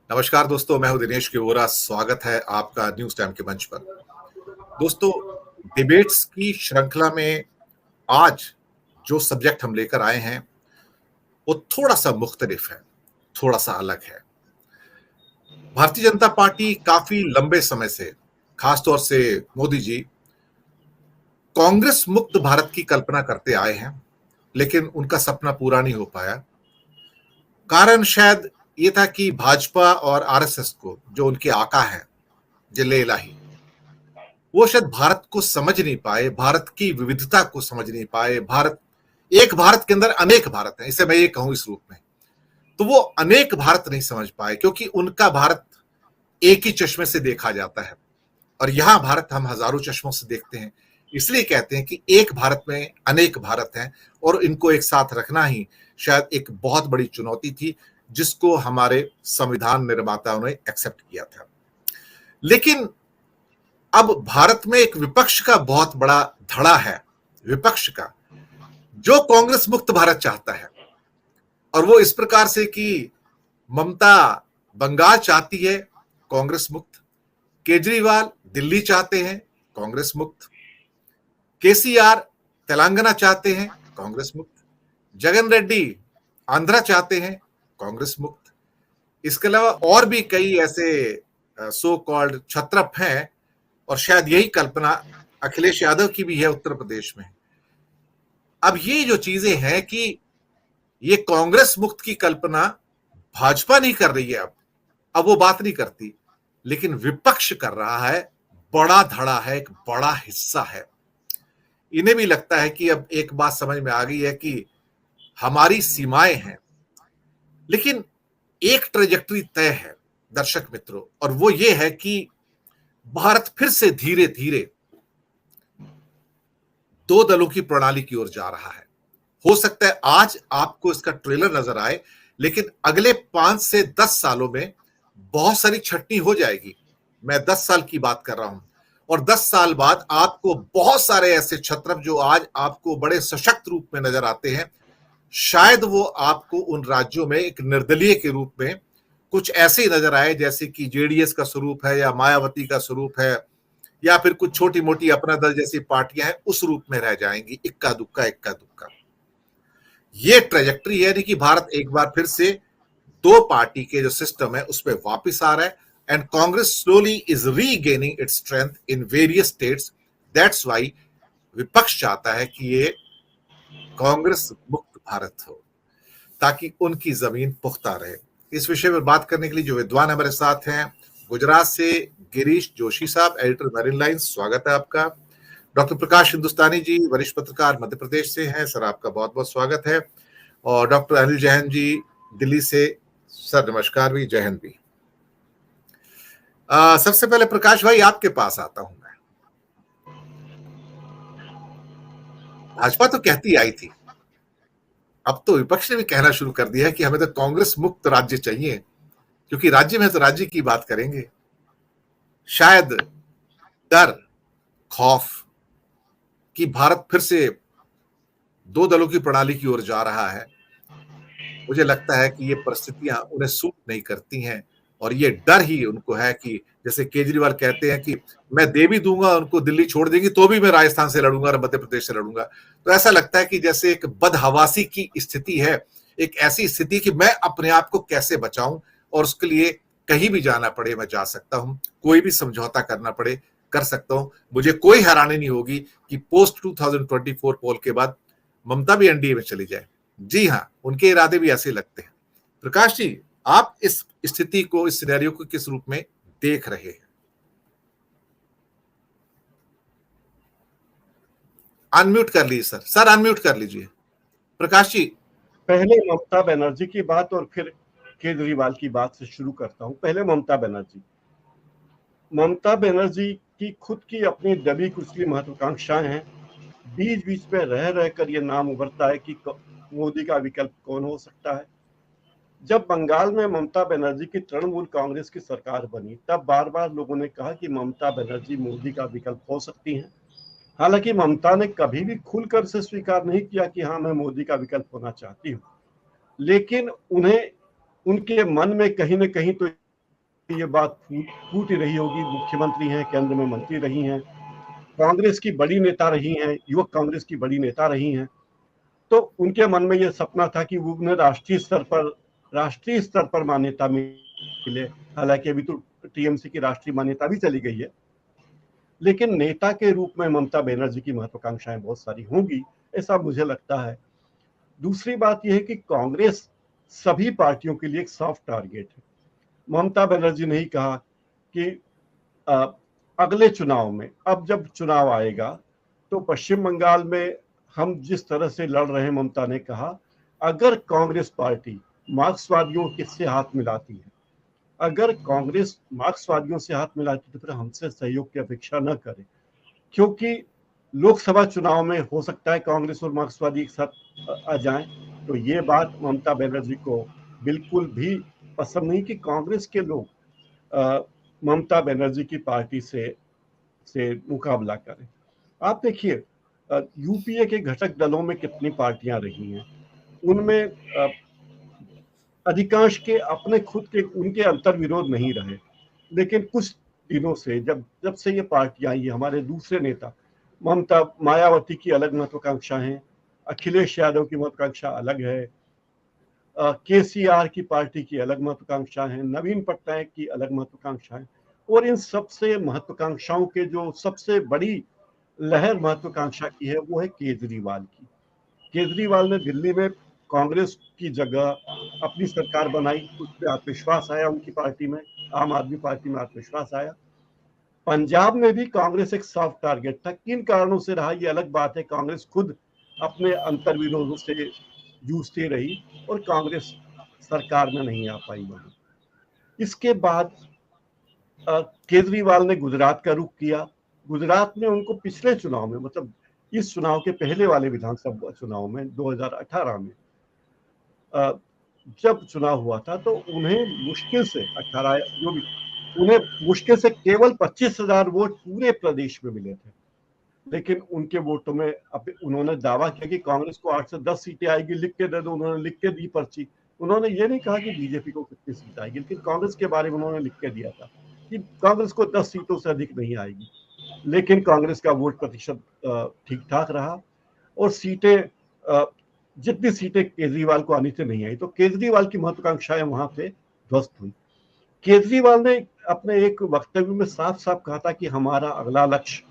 नमस्कार दोस्तों, मैं हूं दिनेश किवोरा। स्वागत है आपका न्यूज टाइम के मंच पर। दोस्तों, डिबेट्स की श्रृंखला में आज जो सब्जेक्ट हम लेकर आए हैं वो थोड़ा सा मुख्तलिफ है, थोड़ा सा अलग है। भारतीय जनता पार्टी काफी लंबे समय से, खासतौर से मोदी जी, कांग्रेस मुक्त भारत की कल्पना करते आए हैं, लेकिन उनका सपना पूरा नहीं हो पाया। कारण शायद ये था कि भाजपा और आरएसएस को, जो उनके आका हैं जिले इलाही, वो शायद भारत को समझ नहीं पाए, भारत की विविधता को समझ नहीं पाए। एक भारत के अंदर अनेक भारत हैं, इसे मैं ये कहूं इस रूप में। तो वो अनेक भारत नहीं समझ पाए, क्योंकि उनका भारत एक ही चश्मे से देखा जाता है और यहां भारत हम हजारों चश्मों से देखते हैं। इसलिए कहते हैं कि एक भारत में अनेक भारत हैं और इनको एक साथ रखना ही शायद एक बहुत बड़ी चुनौती थी, जिसको हमारे संविधान निर्माताओं ने एक्सेप्ट किया था। लेकिन अब भारत में एक विपक्ष का बहुत बड़ा धड़ा है, विपक्ष का, जो कांग्रेस मुक्त भारत चाहता है। और वो इस प्रकार से कि ममता बंगाल चाहती है कांग्रेस मुक्त, केजरीवाल दिल्ली चाहते हैं कांग्रेस मुक्त, केसीआर तेलंगाना चाहते हैं कांग्रेस मुक्त, जगन रेड्डी आंध्रा चाहते हैं कांग्रेस मुक्त। इसके अलावा और भी कई ऐसे सो कॉल्ड छत्रप हैं, और शायद यही कल्पना अखिलेश यादव की भी है उत्तर प्रदेश में। अब ये जो चीजें हैं कि ये कांग्रेस मुक्त की कल्पना भाजपा नहीं कर रही है, अब वो बात नहीं करती, लेकिन विपक्ष कर रहा है। बड़ा धड़ा है, एक बड़ा हिस्सा है। इन्हें भी लगता है कि अब एक बात समझ में आ गई है कि हमारी सीमाएं हैं, लेकिन एक ट्रेजेक्टरी तय है दर्शक मित्रों, और वो ये है कि भारत फिर से धीरे धीरे दो दलों की प्रणाली की ओर जा रहा है। हो सकता है आज आपको इसका ट्रेलर नजर आए, लेकिन अगले 5 से 10 सालों में बहुत सारी छटनी हो जाएगी। मैं 10 साल की बात कर रहा हूं, और 10 साल बाद आपको बहुत सारे ऐसे छत्रप जो आज आपको बड़े सशक्त रूप में नजर आते हैं, शायद वो आपको उन राज्यों में एक निर्दलीय के रूप में कुछ ऐसे ही नजर आए, जैसे कि जेडीएस का स्वरूप है या मायावती का स्वरूप है, या फिर कुछ छोटी मोटी अपना दल जैसी पार्टियां हैं, उस रूप में रह जाएंगी, इक्का दुक्का इक्का दुक्का। ये ट्रेजेक्टरी है, यानी कि भारत एक बार फिर से दो पार्टी के जो सिस्टम है उस पर वापस आ रहा है, and Congress slowly is regaining its strength in various states. That's why विपक्ष चाहता है कि ये कांग्रेस मुक्त भारत हो, ताकि उनकी जमीन पुख्ता रहे। इस विषय में बात करने के लिए जो विद्वान हमारे साथ हैं, गुजरात से गिरीश जोशी साहब, एडिटर मैरिन लाइन्स, स्वागत है आपका। डॉक्टर प्रकाश हिंदुस्तानी जी, वरिष्ठ पत्रकार, मध्य प्रदेश से हैं, सर आपका बहुत बहुत स्वागत है। और डॉक्टर अनिल जैन जी, दिल्ली से, सर नमस्कार भी, जय हिंद भी। सबसे पहले प्रकाश भाई आपके पास आता हूं मैं। भाजपा तो कहती आई थी, अब तो विपक्ष ने भी कहना शुरू कर दिया है कि हमें तो कांग्रेस मुक्त राज्य चाहिए, क्योंकि राज्य में तो राज्य की बात करेंगे। शायद डर, खौफ कि भारत फिर से दो दलों की प्रणाली की ओर जा रहा है, मुझे लगता है कि ये परिस्थितियां उन्हें सूट नहीं करती हैं, और ये डर ही उनको है कि जैसे केजरीवाल कहते हैं कि मैं दे भी दूंगा, उनको दिल्ली छोड़ देंगी तो भी मैं राजस्थान से लड़ूंगा और मध्य प्रदेश से लड़ूंगा। तो ऐसा लगता है कि जैसे एक बदहवासी की स्थिति है, एक ऐसी स्थिति कि मैं अपने आप को कैसे बचाऊं, और उसके लिए कहीं भी जाना पड़े मैं जा सकता हूं, कोई भी समझौता करना पड़े कर सकता हूं। मुझे कोई हैरानी नहीं होगी कि पोस्ट 2024 पोल के बाद ममता भी एनडीए में चली जाए। जी हाँ, उनके इरादे भी ऐसे लगते हैं। प्रकाश जी, आप इस स्थिति को, इस सिनेरियो को किस रूप में देख रहे हैं? अनम्यूट कर लीजिए सर, अनम्यूट कर लीजिए प्रकाश जी। पहले ममता बनर्जी की बात और फिर केजरीवाल की बात से शुरू करता हूं। पहले ममता बनर्जी की खुद की अपनी दबी कुचली महत्वाकांक्षाएं हैं। बीच बीच में रह रहकर यह नाम उभरता है कि मोदी का विकल्प कौन हो सकता है। जब बंगाल में ममता बनर्जी की तृणमूल कांग्रेस की सरकार बनी, तब बार बार लोगों ने कहा कि ममता बनर्जी मोदी का विकल्प हो सकती हैं। हालांकि ममता ने कभी भी खुलकर से स्वीकार नहीं किया कि हाँ, मैं मोदी का विकल्प होना चाहती हूँ, लेकिन उन्हें उनके मन में कहीं ना कहीं तो ये बात फूट ही रही होगी, मुख्यमंत्री हैं, केंद्र में मंत्री रही हैं, कांग्रेस की बड़ी नेता रही हैं, युवक कांग्रेस की बड़ी नेता रही हैं, तो उनके मन में यह सपना था कि वो उन्हें राष्ट्रीय स्तर पर मान्यता मिले। हालांकि अभी तो टीएमसी की राष्ट्रीय मान्यता भी चली गई है, लेकिन नेता के रूप में ममता बनर्जी की महत्वाकांक्षाएं बहुत सारी होंगी, ऐसा मुझे लगता है। दूसरी बात यह है कि कांग्रेस सभी पार्टियों के लिए एक सॉफ्ट टारगेट है। ममता बनर्जी ने ही कहा कि अगले चुनाव में, अब जब चुनाव आएगा तो पश्चिम बंगाल में हम जिस तरह से लड़ रहे हैं, ममता ने कहा अगर कांग्रेस पार्टी मार्क्सवादियों से हाथ मिलाती है, अगर कांग्रेस मार्क्सवादियों से हाथ मिलाती तो फिर हमसे सहयोग की अपेक्षा न करे, क्योंकि लोकसभा चुनाव में हो सकता है कांग्रेस और मार्क्सवादी एक साथ आ जाएं। तो ये बात ममता बनर्जी को बिल्कुल भी पसंद नहीं कि कांग्रेस के लोग ममता बनर्जी की पार्टी से मुकाबला करें। आप देखिए, यूपीए के घटक दलों में कितनी पार्टियां रही हैं, उनमें अधिकांश के अपने खुद के उनके अंतर विरोध नहीं रहे, लेकिन कुछ दिनों से जब से ये पार्टियां आई, हमारे दूसरे नेता मायावती की अलग महत्वाकांक्षा है, अखिलेश यादव की महत्वाकांक्षा अलग है, केसीआर की पार्टी की अलग महत्वाकांक्षा है, नवीन पटनायक की अलग महत्वाकांक्षा है, और इन सबसे महत्वाकांक्षाओं के जो सबसे बड़ी लहर महत्वाकांक्षा की है वो है केजरीवाल की। केजरीवाल ने दिल्ली में कांग्रेस की जगह अपनी सरकार बनाई, उसमें आत्मविश्वास आया, उनकी पार्टी में, आम आदमी पार्टी में आत्मविश्वास आया। पंजाब में भी कांग्रेस एक सॉफ्ट टारगेट था, किन कारणों से रहा ये अलग बात है, कांग्रेस खुद अपने अंतर विरोधों से जूझती रही और कांग्रेस सरकार में नहीं आ पाई वहां। इसके बाद केजरीवाल ने गुजरात का रुख किया। गुजरात में उनको पिछले चुनाव में, मतलब इस चुनाव के पहले वाले विधानसभा चुनाव में 2018 में जब चुनाव हुआ था तो उन्हें मुश्किल से 18 जो भी, उन्हें मुश्किल से केवल 25,000 वोट पूरे प्रदेश में मिले थे, लेकिन उनके वोटों में उन्होंने दावा किया कि कांग्रेस को 8 से 10 सीटें आएगी, लिख के दे दो। उन्होंने लिख के दी पर्ची। उन्होंने ये नहीं कहा कि बीजेपी को कितनी सीट आएगी, लेकिन कांग्रेस के बारे में उन्होंने लिख के दिया था कि कांग्रेस को 10 सीटों से अधिक नहीं आएगी। लेकिन कांग्रेस का वोट प्रतिशत ठीक ठाक रहा और सीटें, जितनी सीटें केजरीवाल को आनी थी नहीं आई, तो केजरीवाल की महत्वाकांक्षाएं वहां पे ध्वस्त हुई। केजरीवाल ने अपने एक वक्तव्य में साफ साफ कहा था कि हमारा अगला लक्ष्य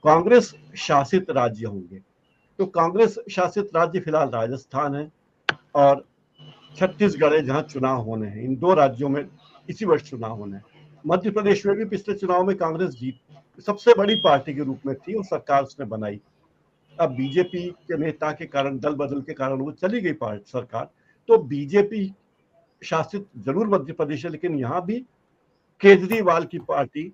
कांग्रेस शासित राज्य होंगे। तो कांग्रेस शासित राज्य फिलहाल राजस्थान है और छत्तीसगढ़ है, जहां चुनाव होने हैं। इन दो राज्यों में इसी वर्ष चुनाव होने हैं। मध्य प्रदेश में भी पिछले चुनाव में कांग्रेस जीत सबसे बड़ी पार्टी के रूप में थी और सरकार उसने बनाई। अब बीजेपी के नेता के कारण, दल बदल के कारण वो चली गई पार्टी सरकार, तो बीजेपी शासित जरूर मध्य प्रदेश है, लेकिन यहां भी केजरीवाल की पार्टी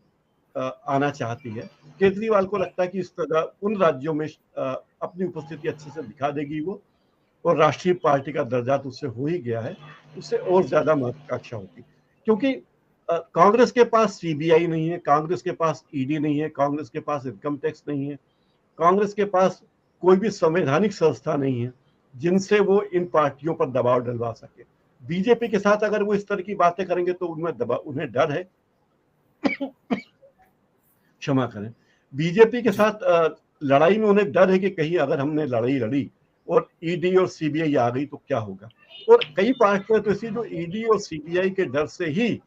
आना चाहती है। केजरीवाल को लगता है कि इस तरह उन राज्यों में अपनी उपस्थिति अच्छे से दिखा देगी वो, और राष्ट्रीय पार्टी का दर्जा तो उससे हो ही गया है, उससे और ज्यादा महत्वाकांक्षा होती, क्योंकि कांग्रेस के पास सीबीआई नहीं है, कांग्रेस के पास ईडी नहीं है, कांग्रेस के पास इनकम टैक्स नहीं है, कांग्रेस के पास कोई भी संवैधानिक संस्था नहीं है जिनसे वो इन पार्टियों पर दबाव डलवा सके। बीजेपी के साथ अगर वो इस तरह की बातें करेंगे तो उन्हें डर है, क्षमा करें, बीजेपी के साथ लड़ाई में उन्हें डर है कि कहीं अगर हमने लड़ाई लड़ी और ईडी और सीबीआई आ गई तो क्या होगा। और कई पार्टियां तो इसी जो ईडी और सीबीआई के डर से ही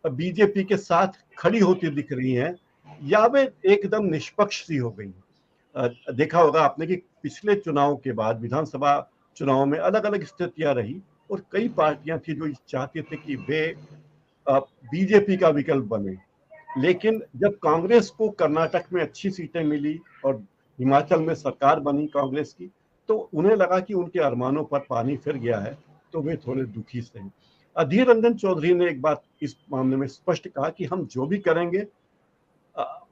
बीजेपी के साथ खड़ी होती दिख रही हैं, या वे एकदम निष्पक्ष सी हो गई। देखा होगा आपने कि पिछले चुनाव के बाद विधानसभा चुनाव में अलग अलग स्थितियां रही और कई पार्टियां थी जो चाहती थी कि वे बीजेपी का विकल्प बने, लेकिन जब कांग्रेस को कर्नाटक में अच्छी सीटें मिली और हिमाचल में सरकार बनी कांग्रेस की, तो उन्हें लगा कि उनके अरमानों पर पानी फिर गया है, तो वे थोड़े दुखी से हैं। अधीर रंजन चौधरी ने एक बात इस मामले में स्पष्ट कहा कि हम जो भी करेंगे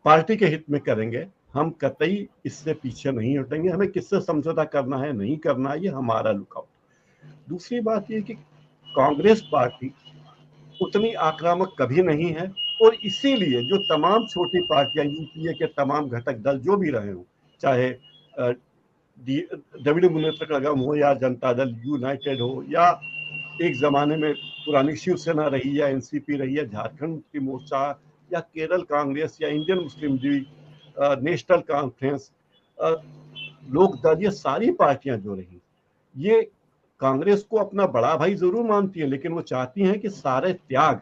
पार्टी के हित में करेंगे, हम कतई इससे पीछे नहीं हटेंगे, हमें किससे समझौता करना है नहीं करना है ये हमारा लुकआउट। दूसरी बात ये कि कांग्रेस पार्टी उतनी आक्रामक कभी नहीं है, और इसीलिए जो तमाम छोटी पार्टियां, यूपीए के तमाम घटक दल जो भी रहे हो, चाहे द्रविड़ मुनेत्र कड़गम हो या जनता दल यूनाइटेड हो या एक जमाने में पुरानी शिवसेना रही या एनसीपी रही या झारखंड मुक्ति मोर्चा या केरल कांग्रेस या Indian Muslim League, National Conference, Lokdal, ये सारी पार्टियां जो रही, ये कांग्रेस को अपना बड़ा भाई जरूर मानती है, लेकिन वो चाहती हैं कि सारे त्याग,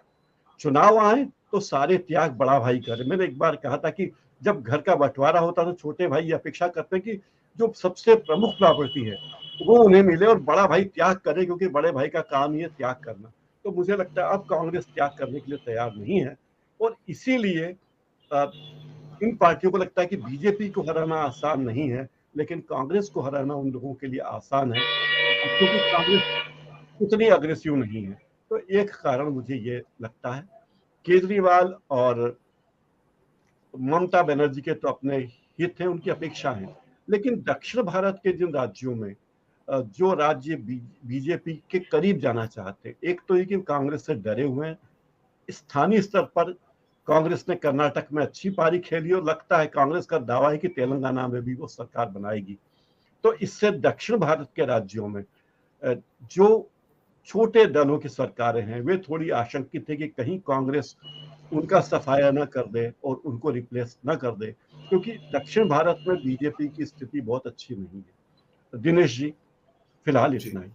चुनाव आए तो सारे त्याग बड़ा भाई करे। मैंने एक बार कहा था कि जब घर का बंटवारा होता तो छोटे भाई अपेक्षा करते हैं कि जो सबसे प्रमुख प्रॉपर्टी है वो उन्हें मिले और बड़ा भाई त्याग करे, क्योंकि बड़े भाई का काम ही है त्याग करना। तो मुझे लगता है अब कांग्रेस त्याग करने के लिए तैयार नहीं है, और इसीलिए इन पार्टियों को लगता है कि बीजेपी को हराना आसान नहीं है, लेकिन कांग्रेस को हराना उन लोगों के लिए आसान है, क्योंकि कांग्रेस उतनी अग्रेसिव नहीं है। तो एक कारण मुझे ये लगता है। केजरीवाल और ममता बनर्जी के तो अपने हित हैं, उनकी अपेक्षा है, लेकिन दक्षिण भारत के जिन राज्यों में जो राज्य बीजेपी के करीब जाना चाहते हैं, एक तो ये कि कांग्रेस से डरे हुए हैं। स्थानीय स्तर पर कांग्रेस ने कर्नाटक में अच्छी पारी खेली और लगता है कांग्रेस का दावा है कि तेलंगाना में भी वो सरकार बनाएगी। तो इससे दक्षिण भारत के राज्यों में जो छोटे दलों की सरकारें हैं वे थोड़ी आशंकित है कि कहीं कांग्रेस उनका सफाया न कर दे और उनको रिप्लेस न कर दे, क्योंकि दक्षिण भारत में बीजेपी की स्थिति बहुत अच्छी नहीं है। दिनेश जी, फिलहाल जी। इतना ही।